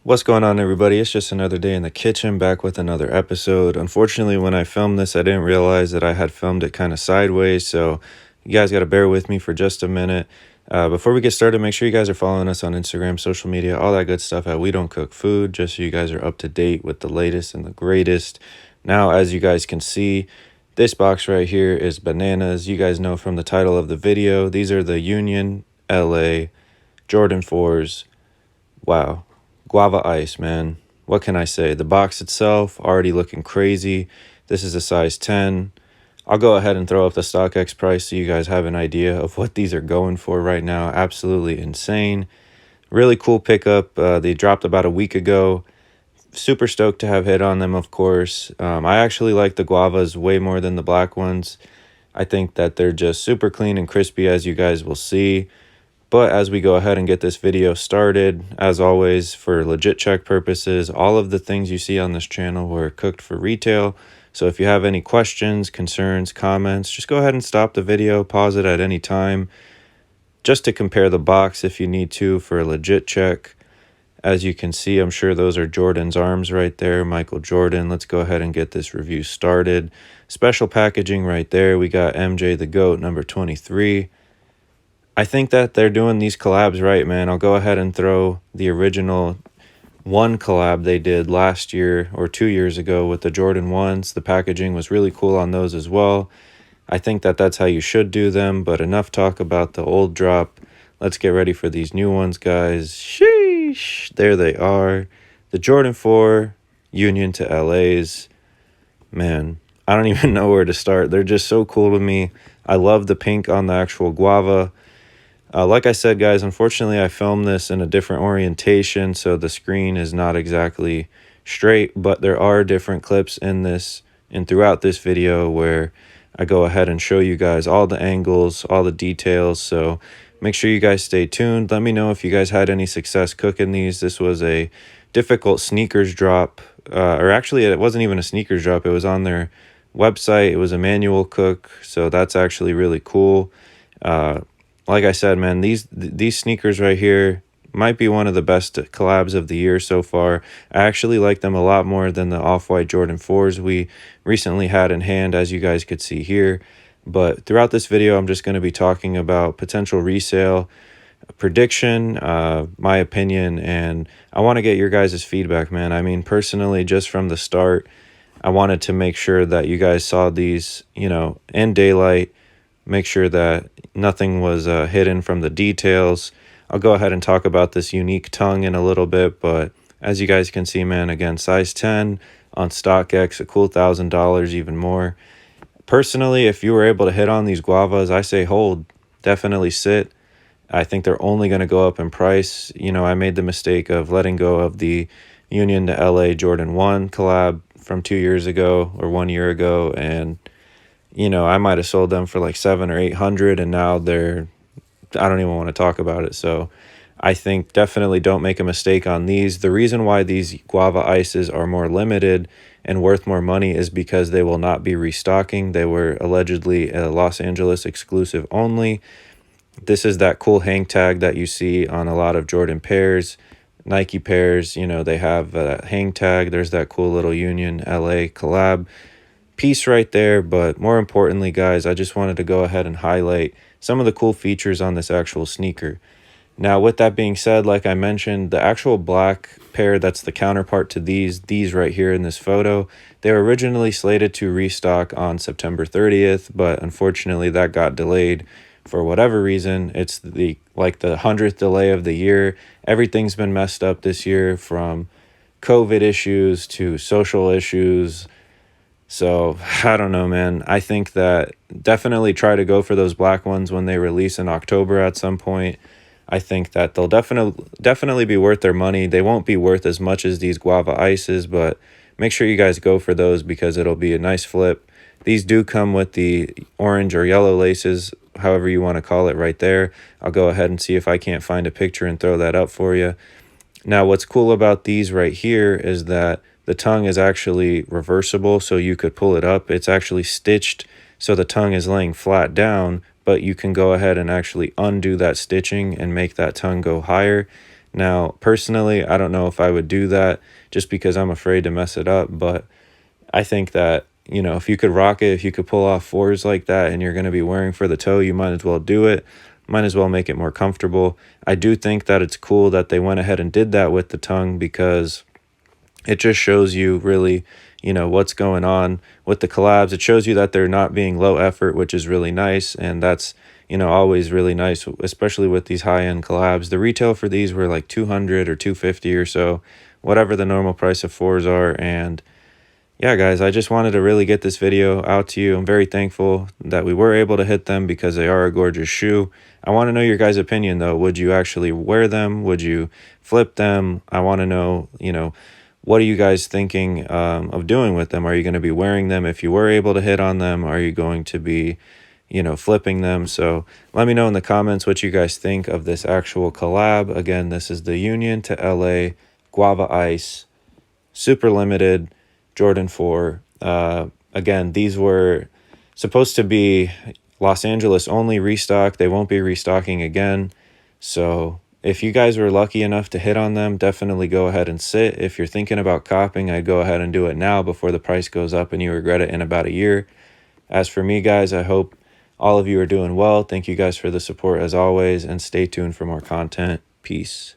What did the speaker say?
What's going on, everybody? It's just another day in the kitchen, back with another episode. Unfortunately, when I filmed this, I didn't realize that I had filmed it kind of sideways, so you guys got to bear with me for just a minute. Before we get started, make sure you guys are following us on Instagram, social media, all that good stuff at We Don't Cook Food, just so you guys are up to date with the latest and the greatest. Now, as you guys can see, this box right here is bananas. You guys know from the title of the video, these are the Union LA Jordan 4s. Wow. Guava ice, man. What can I say? The box itself already looking crazy. This is a size 10. I'll go ahead and throw up the StockX price so you guys have an idea of what these are going for right now. Absolutely insane. Really cool pickup. They dropped about a week ago. Super stoked to have hit on them, of course. I actually like the guavas way more than the black ones. I think that they're just super clean and crispy, as you guys will see. But as we go ahead and get this video started, as always, for legit check purposes, all of the things you see on this channel were cooked for retail. So if you have any questions, concerns, comments, just go ahead and stop the video, pause it at any time, just to compare the box if you need to for a legit check. As you can see, I'm sure those are Jordan's arms right there, Michael Jordan. Let's go ahead and get this review started. Special packaging right there. We got MJ the GOAT, number 23. I think that they're doing these collabs right, man. I'll go ahead and throw the original one collab they did last year or 2 years ago with the Jordan 1s. The packaging was really cool on those as well. I think that that's how you should do them, but enough talk about the old drop. Let's get ready for these new ones, guys. Sheesh. There they are. The Jordan 4 Union to LA's. Man, I don't even know where to start. They're just so cool to me. I love the pink on the actual guava. Like I said, guys, unfortunately, I filmed this in a different orientation, so the screen is not exactly straight, but there are different clips in this and throughout this video where I go ahead and show you guys all the angles, all the details, so make sure you guys stay tuned. Let me know if you guys had any success cooking these. This was a difficult sneakers drop, or actually, it wasn't even a sneakers drop. It was on their website. It was a manual cook, so that's actually really cool. Like I said, man, these sneakers right here might be one of the best collabs of the year so far. I actually like them a lot more than the Off-White Jordan 4s we recently had in hand, as you guys could see here. But throughout this video, I'm just going to be talking about potential resale, prediction, my opinion, and I want to get your guys' feedback, man. I mean, personally, just from the start, I wanted to make sure that you guys saw these, in daylight. Make sure that nothing was hidden from the details. I'll go ahead and talk about this unique tongue in a little bit, but as you guys can see, man, again, size 10 on StockX, a cool $1,000, even more. Personally, if you were able to hit on these guavas, I say hold, definitely sit. I think they're only going to go up in price. I made the mistake of letting go of the Union to LA Jordan 1 collab from 2 years ago or 1 year ago, and I might have sold them for like 700 or 800, and now I don't even want to talk about it. So I think definitely don't make a mistake on these. The reason why these guava ices are more limited and worth more money is because they will not be restocking. They were allegedly a Los Angeles exclusive only. This is that cool hang tag that you see on a lot of Jordan pairs, Nike pairs. They have that hang tag. There's that cool little Union LA collab piece right there. But more importantly, guys, I just wanted to go ahead and highlight some of the cool features on this actual sneaker. Now, with that being said, like I mentioned, the actual black pair that's the counterpart to these right here in this photo, they were originally slated to restock on September 30th, but unfortunately that got delayed for whatever reason. It's the 100th delay of the year. Everything's been messed up this year, from COVID issues to social issues. So I don't know, man. I think that definitely try to go for those black ones when they release in October at some point. I think that they'll definitely be worth their money. They won't be worth as much as these guava ices, but make sure you guys go for those because it'll be a nice flip. These do come with the orange or yellow laces, however you want to call it, right there. I'll go ahead and see if I can't find a picture and throw that up for you. Now, what's cool about these right here is that the tongue is actually reversible, so you could pull it up. It's actually stitched, so the tongue is laying flat down, but you can go ahead and actually undo that stitching and make that tongue go higher. Now, personally, I don't know if I would do that just because I'm afraid to mess it up, but I think that, you know, if you could rock it, if you could pull off fours like that and you're going to be wearing for the toe, you might as well do it. Might as well make it more comfortable. I do think that it's cool that they went ahead and did that with the tongue, because it just shows you really, you know, what's going on with the collabs. It shows you that they're not being low effort, which is really nice. And that's, you know, always really nice, especially with these high-end collabs. The retail for these were like 200 or 250 or so, whatever the normal price of fours are. And yeah, guys, I just wanted to really get this video out to you. I'm very thankful that we were able to hit them because they are a gorgeous shoe. I want to know your guys' opinion, though. Would you actually wear them? Would you flip them? I want to know, you know, what are you guys thinking of doing with them? Are you going to be wearing them if you were able to hit on them? Are you going to be, you know, flipping them? So let me know in the comments what you guys think of this actual collab. Again, this is the Union to LA Guava Ice Super Limited Jordan 4. Again, these were supposed to be Los Angeles only restock. They won't be restocking again. So if you guys were lucky enough to hit on them, definitely go ahead and sit. If you're thinking about copping, I'd go ahead and do it now before the price goes up and you regret it in about a year. As for me, guys, I hope all of you are doing well. Thank you guys for the support as always, and stay tuned for more content. Peace.